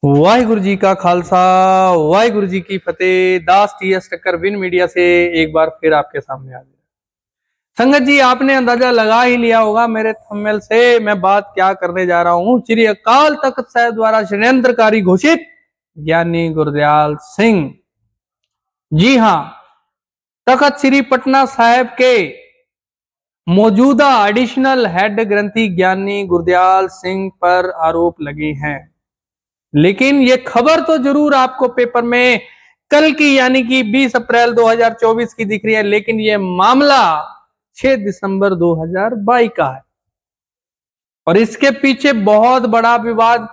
वाहिगुरु जी का खालसा, वाहिगुरु जी की फतेह। दास टीएस टक्कर विन मीडिया से एक बार फिर आपके सामने आ गया। संगत जी, आपने अंदाजा लगा ही लिया होगा मेरे थंबनेल से मैं बात क्या करने जा रहा हूं। श्री अकाल तख्त साहिब द्वारा षड्यंत्रकारी घोषित ज्ञानी गुरदयाल सिंह। जी हां, तख्त श्री पटना साहिब के मौजूदा एडिशनल हेड ग्रंथी ज्ञानी गुरदयाल सिंह पर आरोप लगे हैं। लेकिन ये खबर तो जरूर आपको पेपर में कल की यानी कि 20 अप्रैल 2024 की दिख रही है, लेकिन ये मामला 6 दिसंबर 2022 का है और इसके पीछे बहुत बड़ा विवाद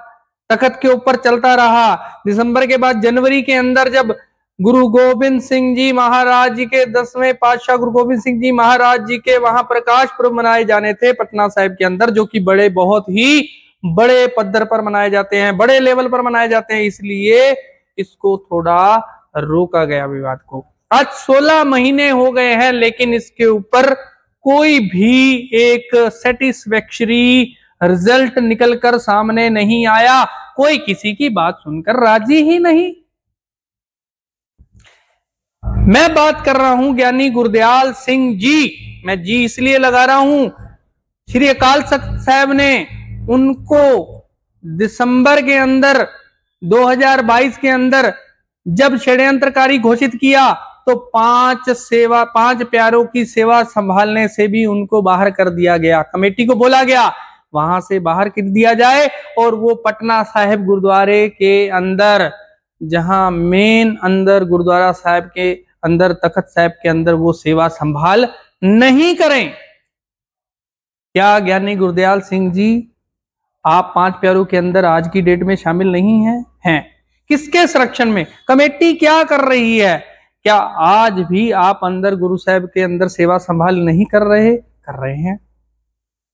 तख्त के ऊपर चलता रहा। दिसंबर के बाद जनवरी के अंदर जब गुरु गोविंद सिंह जी महाराज जी के 10वें पातशाह गुरु गोविंद सिंह जी महाराज जी के वहां प्रकाश पर्व मनाए जाने थे पटना साहिब के अंदर, जो कि बहुत ही बड़े पद्धर पर मनाए जाते हैं, बड़े लेवल पर मनाए जाते हैं, इसलिए इसको थोड़ा रोका गया विवाद को। आज 16 महीने हो गए हैं, लेकिन इसके ऊपर कोई भी एक सेटिस्फैक्टरी रिजल्ट निकलकर सामने नहीं आया। कोई किसी की बात सुनकर राजी ही नहीं। मैं बात कर रहा हूं ज्ञानी गुरदयाल सिंह जी। मैं जी इसलिए लगा रहा हूं, श्री अकाल तख्त साहिब ने उनको दिसंबर के अंदर 2022 के अंदर जब षड्यंत्रकारी घोषित किया तो 5 प्यारों की सेवा संभालने से भी उनको बाहर कर दिया गया। कमेटी को बोला गया वहां से बाहर कर दिया जाए और वो पटना साहिब गुरुद्वारे के अंदर, जहां मेन अंदर गुरुद्वारा साहिब के अंदर तख्त साहिब के अंदर वो सेवा संभाल नहीं करें। क्या ज्ञानी गुरदयाल सिंह जी आप 5 प्यारों के अंदर आज की डेट में शामिल नहीं हैं? किसके संरक्षण में? कमेटी क्या कर रही है? क्या आज भी आप अंदर गुरु साहिब के अंदर सेवा संभाल नहीं कर रहे हैं?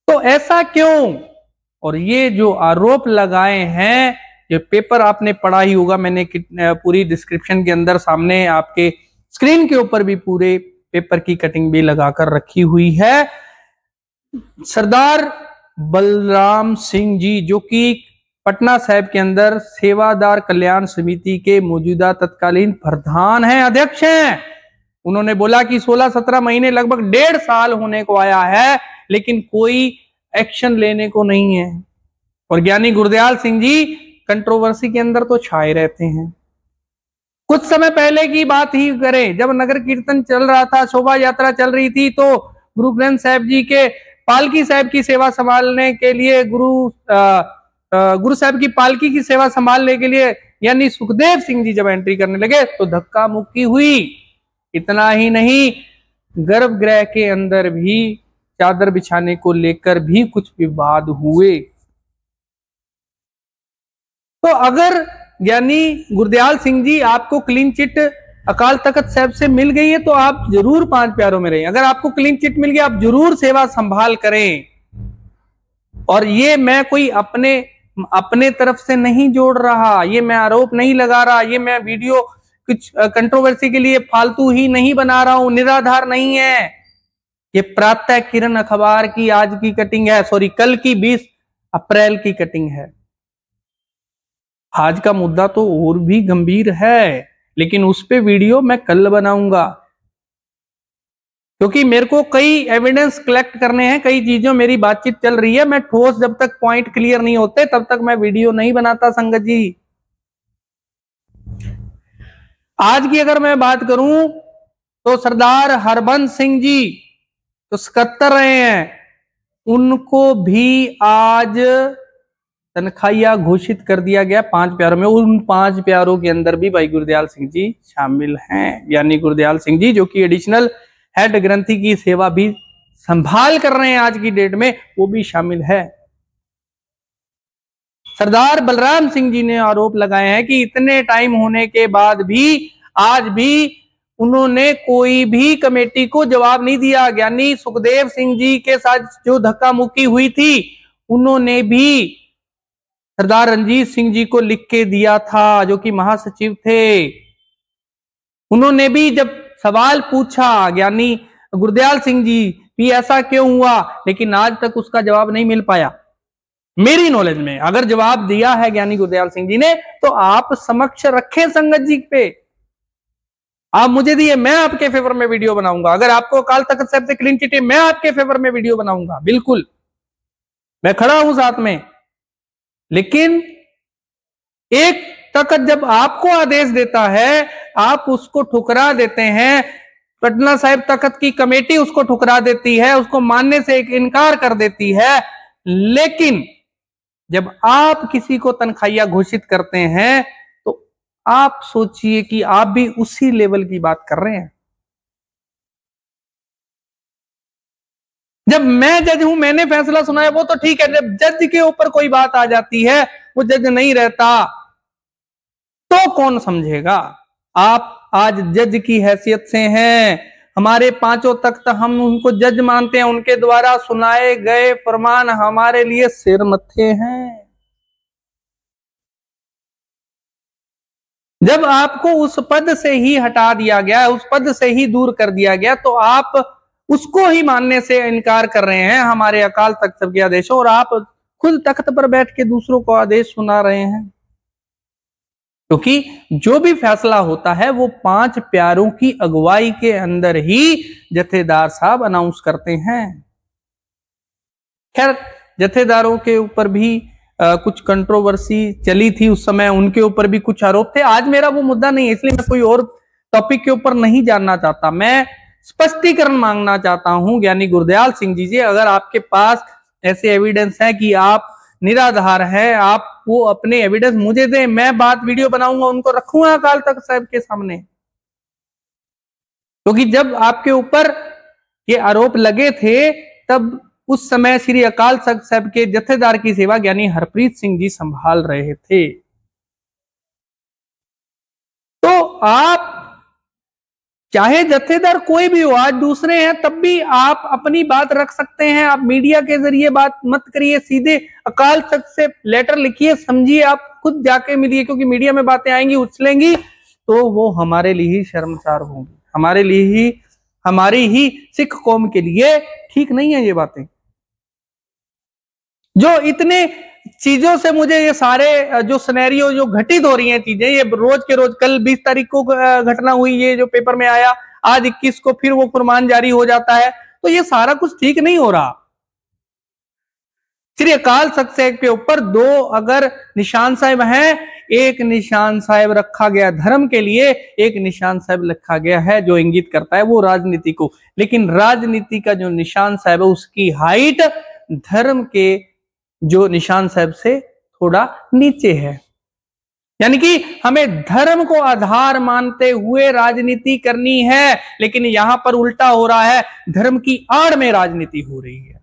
तो ऐसा क्यों? और ये जो आरोप लगाए हैं, ये पेपर आपने पढ़ा ही होगा, मैंने पूरी डिस्क्रिप्शन के अंदर सामने आपके स्क्रीन के ऊपर भी पूरे पेपर की कटिंग भी लगाकर रखी हुई है। सरदार बलराम सिंह जी, जो कि पटना साहिब के अंदर सेवादार कल्याण समिति के मौजूदा तत्कालीन प्रधान हैं, अध्यक्ष हैं, उन्होंने बोला कि 16-17 महीने लगभग 1.5 साल होने को आया है, लेकिन कोई एक्शन लेने को नहीं है। और ज्ञानी गुरदयाल सिंह जी कंट्रोवर्सी के अंदर तो छाए रहते हैं। कुछ समय पहले की बात ही करें, जब नगर कीर्तन चल रहा था, शोभा यात्रा चल रही थी, तो गुरु ग्रंथ साहिब जी के पालकी साहिब की सेवा संभालने के लिए गुरु साहिब की पालकी की सेवा संभालने के लिए यानी सुखदेव सिंह जी जब एंट्री करने लगे तो धक्का मुक्की हुई। इतना ही नहीं, गर्भगृह के अंदर भी चादर बिछाने को लेकर भी कुछ विवाद हुए। तो अगर ज्ञानी गुरदयाल सिंह जी आपको क्लीन चिट अकाल तख्त साहिब से मिल गई है तो आप जरूर 5 प्यारों में रहें। अगर आपको क्लीन चिट मिल गई, आप जरूर सेवा संभाल करें। और ये मैं कोई अपने तरफ से नहीं जोड़ रहा, ये मैं आरोप नहीं लगा रहा, ये मैं वीडियो कुछ कंट्रोवर्सी के लिए फालतू ही नहीं बना रहा हूं, निराधार नहीं है। ये प्रातः किरण अखबार की आज की कटिंग है, कल की 20 अप्रैल की कटिंग है। आज का मुद्दा तो और भी गंभीर है, लेकिन उस पे वीडियो मैं कल बनाऊंगा, क्योंकि मेरे को कई एविडेंस कलेक्ट करने हैं, कई चीजों मेरी बातचीत चल रही है। मैं ठोस जब तक पॉइंट क्लियर नहीं होते तब तक मैं वीडियो नहीं बनाता। संगत जी, आज की अगर मैं बात करूं तो सरदार हरबंस सिंह जी तो 77 रहे हैं, उनको भी आज तनख्वाहिया घोषित कर दिया गया 5 प्यारों में। उन 5 प्यारों के अंदर भी भाई गुरदयाल सिंह जी शामिल हैं। यानी गुरदयाल सिंह जी जो कि एडिशनल हेड ग्रंथी की सेवा भी संभाल कर रहे हैं आज की डेट में, वो भी शामिल है। सरदार बलराम सिंह जी ने आरोप लगाए हैं कि इतने टाइम होने के बाद भी आज भी उन्होंने कोई भी कमेटी को जवाब नहीं दिया। ज्ञानी सुखदेव सिंह जी के साथ जो धक्का मुक्की हुई थी, उन्होंने भी सरदार रणजीत सिंह जी को लिख के दिया था, जो कि महासचिव थे। उन्होंने भी जब सवाल पूछा ज्ञानी गुरदयाल सिंह जी भी ऐसा क्यों हुआ, लेकिन आज तक उसका जवाब नहीं मिल पाया। मेरी नॉलेज में अगर जवाब दिया है ज्ञानी गुरदयाल सिंह जी ने, तो आप समक्ष रखें संगत जी पे, आप मुझे दिए, मैं आपके फेवर में वीडियो बनाऊंगा। अगर आपको अकाल तख्त साहब से क्लीन चिट है, मैं आपके फेवर में वीडियो बनाऊंगा, बिल्कुल मैं खड़ा हूं साथ में। लेकिन एक तख्त जब आपको आदेश देता है, आप उसको ठुकरा देते हैं। पटना साहिब तख्त की कमेटी उसको ठुकरा देती है, उसको मानने से इनकार कर देती है। लेकिन जब आप किसी को तनख्वाहिया घोषित करते हैं, तो आप सोचिए कि आप भी उसी लेवल की बात कर रहे हैं। जब मैं जज हूं, मैंने फैसला सुना है, वो तो ठीक है। जब जज के ऊपर कोई बात आ जाती है, वो जज नहीं रहता, तो कौन समझेगा। आप आज जज की हैसियत से हैं, हमारे पांचों तख्त हम उनको जज मानते हैं, उनके द्वारा सुनाए गए फरमान हमारे लिए सिर मत्थे हैं। जब आपको उस पद से ही हटा दिया गया, उस पद से ही दूर कर दिया गया, तो आप उसको ही मानने से इनकार कर रहे हैं, हमारे अकाल तख्त के आदेशों, और आप खुद तख्त पर बैठ के दूसरों को आदेश सुना रहे हैं। क्योंकि जो भी फैसला होता है वो 5 प्यारों की अगुवाई के अंदर ही जथेदार साहब अनाउंस करते हैं। खैर, जथेदारों के ऊपर भी कुछ कंट्रोवर्सी चली थी उस समय, उनके ऊपर भी कुछ आरोप थे। आज मेरा वो मुद्दा नहीं है, इसलिए मैं कोई और टॉपिक के ऊपर नहीं जानना चाहता। मैं स्पष्टीकरण मांगना चाहता हूं ज्ञानी गुरदयाल सिंह जी से, अगर आपके पास ऐसे एविडेंस है कि आप निराधार है, आप वो अपने एविडेंस मुझे दें, मैं बात वीडियो बनाऊंगा, उनको रखूंगा अकाल तख्त साहब के सामने। क्योंकि जब आपके ऊपर ये आरोप लगे थे, तब उस समय श्री अकाल तख्त साहब के जथेदार की सेवा ज्ञानी हरप्रीत सिंह जी संभाल रहे थे। तो आप चाहे जथेदार कोई भी हो, आज दूसरे हैं, तब भी आप अपनी बात रख सकते हैं। आप मीडिया के जरिए बात मत करिए, सीधे अकाल तख्त से लेटर लिखिए, समझिए, आप खुद जाके मिलिए। क्योंकि मीडिया में बातें आएंगी, उछलेंगी, तो वो हमारे लिए ही शर्मसार होंगी, हमारे लिए ही, हमारी ही सिख कौम के लिए ठीक नहीं है ये बातें। जो इतने चीजों से मुझे ये सारे जो सिनेरियो जो घटित हो रही हैं चीजें, ये रोज के रोज, कल 20 तारीख को घटना हुई, ये जो पेपर में आया, आज 21 को फिर वो फरमान जारी हो जाता है, तो ये सारा कुछ ठीक नहीं हो रहा। श्री अकाल तख्त साहब के ऊपर 2 अगर निशान साहिब हैं, एक निशान साहिब रखा गया धर्म के लिए, एक निशान साहिब रखा गया है जो इंगित करता है वो राजनीति को। लेकिन राजनीति का जो निशान साहिब है, उसकी हाइट धर्म के जो निशान साहिब से थोड़ा नीचे है। यानी कि हमें धर्म को आधार मानते हुए राजनीति करनी है, लेकिन यहां पर उल्टा हो रहा है, धर्म की आड़ में राजनीति हो रही है।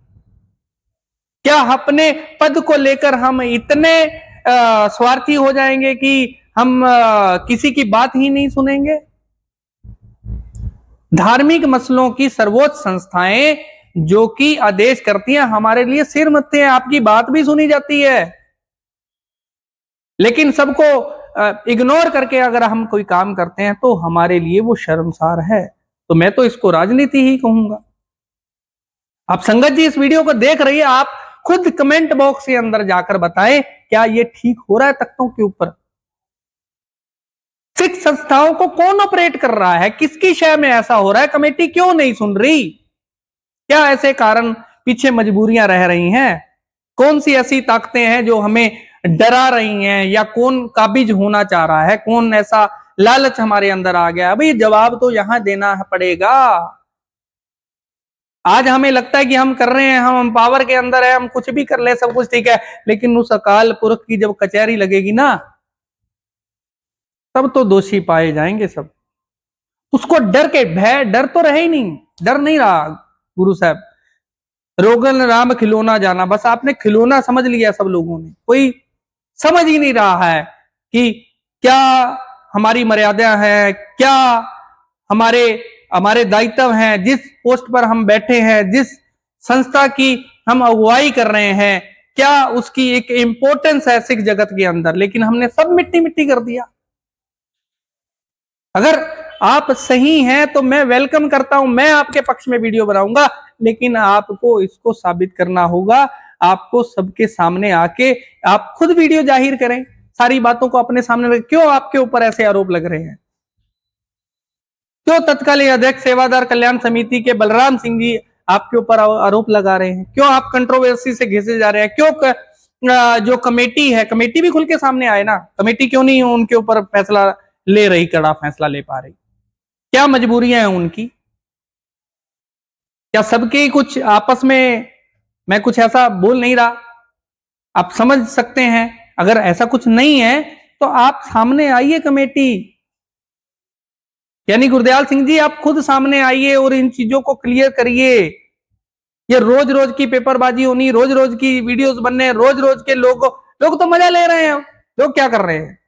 क्या अपने पद को लेकर हम इतने स्वार्थी हो जाएंगे कि हम किसी की बात ही नहीं सुनेंगे? धार्मिक मसलों की सर्वोच्च संस्थाएं जो कि आदेश करती हैं, हमारे लिए सिर मत्थे हैं, आपकी बात भी सुनी जाती है। लेकिन सबको इग्नोर करके अगर हम कोई काम करते हैं, तो हमारे लिए वो शर्मसार है। तो मैं तो इसको राजनीति ही कहूंगा। आप संगत जी इस वीडियो को देख रही है, आप खुद कमेंट बॉक्स के अंदर जाकर बताएं, क्या ये ठीक हो रहा है तख्तों के ऊपर? सिख संस्थाओं को कौन ऑपरेट कर रहा है? किसकी शय में ऐसा हो रहा है? कमेटी क्यों नहीं सुन रही? क्या ऐसे कारण पीछे मजबूरियां रह रही हैं? कौन सी ऐसी ताकतें हैं जो हमें डरा रही हैं, या कौन काबिज होना चाह रहा है? कौन ऐसा लालच हमारे अंदर आ गया? भाई जवाब तो यहां देना पड़ेगा। आज हमें लगता है कि हम कर रहे हैं, हम पावर के अंदर है, हम कुछ भी कर ले, सब कुछ ठीक है। लेकिन उस अकाल पुरख की जब कचहरी लगेगी ना, तब तो दोषी पाए जाएंगे सब। उसको डर के, भय, डर तो रहे ही नहीं, डर नहीं रहा। गुरु साहब, रोगन राम खिलौना जाना, बस आपने खिलौना समझ लिया सब लोगों ने। कोई समझ ही नहीं रहा है कि क्या हमारी मर्यादा है, क्या हमारे दायित्व हैं, जिस पोस्ट पर हम बैठे हैं, जिस संस्था की हम अगुवाई कर रहे हैं, क्या उसकी एक इंपॉर्टेंस है सिख जगत के अंदर। लेकिन हमने सब मिट्टी मिट्टी कर दिया। अगर आप सही हैं तो मैं वेलकम करता हूं, मैं आपके पक्ष में वीडियो बनाऊंगा, लेकिन आपको इसको साबित करना होगा। आपको सबके सामने आके आप खुद वीडियो जाहिर करें, सारी बातों को अपने सामने रखें। क्यों आपके ऊपर ऐसे आरोप लग रहे हैं? क्यों तत्कालीन अध्यक्ष सेवादार कल्याण समिति के बलराम सिंह जी आपके ऊपर आरोप लगा रहे हैं? क्यों आप कंट्रोवर्सी से घिसे जा रहे हैं? क्यों जो कमेटी है, कमेटी भी खुल के सामने आए ना, कमेटी क्यों नहीं उनके ऊपर फैसला ले रही, कड़ा फैसला ले पा रही? क्या मजबूरियां हैं उनकी? क्या सबके कुछ आपस में, मैं कुछ ऐसा बोल नहीं रहा, आप समझ सकते हैं। अगर ऐसा कुछ नहीं है तो आप सामने आइए, कमेटी यानी गुरदयाल सिंह जी आप खुद सामने आइए और इन चीजों को क्लियर करिए। ये रोज रोज की पेपरबाजी होनी, रोज रोज की वीडियोस बनने, रोज रोज के लोग तो मजा ले रहे हैं। लोग क्या कर रहे हैं?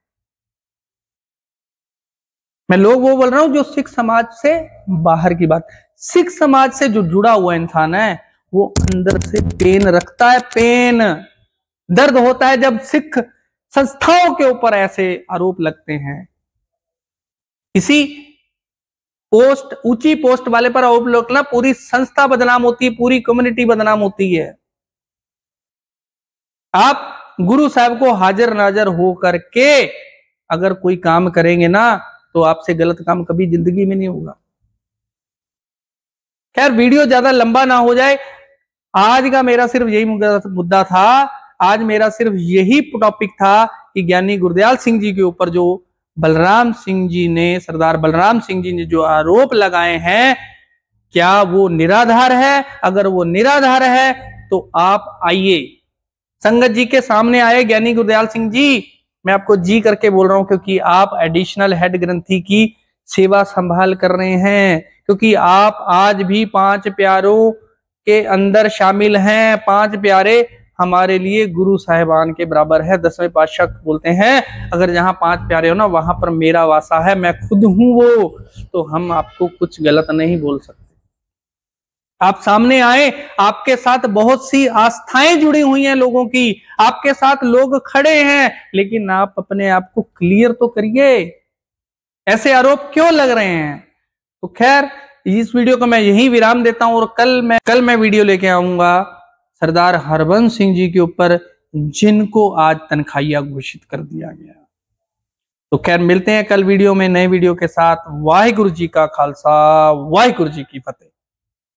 मैं लोग वो बोल रहा हूं जो सिख समाज से बाहर की बात। सिख समाज से जो जुड़ा हुआ इंसान है वो अंदर से पेन रखता है, पेन, दर्द होता है जब सिख संस्थाओं के ऊपर ऐसे आरोप लगते हैं। किसी पोस्ट, ऊंची पोस्ट वाले पर आरोप लगना, पूरी संस्था बदनाम होती है, पूरी कम्युनिटी बदनाम होती है। आप गुरु साहब को हाजिर नाजर हो करके अगर कोई काम करेंगे ना तो आपसे गलत काम कभी जिंदगी में नहीं होगा। खैर वीडियो ज्यादा लंबा ना हो जाए, आज का मेरा सिर्फ यही मुद्दा था, आज मेरा सिर्फ यही टॉपिक था कि ज्ञानी गुरदयाल सिंह जी के ऊपर जो बलराम सिंह जी ने, सरदार बलराम सिंह जी ने जो आरोप लगाए हैं, क्या वो निराधार है? अगर वो निराधार है तो आप आइए, संगत जी के सामने आए। ज्ञानी गुरदयाल सिंह जी, मैं आपको जी करके बोल रहा हूं क्योंकि आप एडिशनल हेड ग्रंथी की सेवा संभाल कर रहे हैं, क्योंकि आप आज भी 5 प्यारों के अंदर शामिल हैं। 5 प्यारे हमारे लिए गुरु साहिबान के बराबर है। 10वें पातशाह बोलते हैं अगर जहां 5 प्यारे हो ना वहां पर मेरा वासा है, मैं खुद हूं वो। तो हम आपको कुछ गलत नहीं बोल सकते। आप सामने आए, आपके साथ बहुत सी आस्थाएं जुड़ी हुई हैं लोगों की, आपके साथ लोग खड़े हैं, लेकिन आप अपने आप को क्लियर तो करिए, ऐसे आरोप क्यों लग रहे हैं? तो खैर इस वीडियो को मैं यहीं विराम देता हूं और कल मैं वीडियो लेके आऊंगा सरदार हरबंस सिंह जी के ऊपर, जिनको आज तनखाहिया घोषित कर दिया गया। तो खैर मिलते हैं कल वीडियो में, नए वीडियो के साथ। वाहिगुरु जी का खालसा, वाहिगुरु जी की फतेह।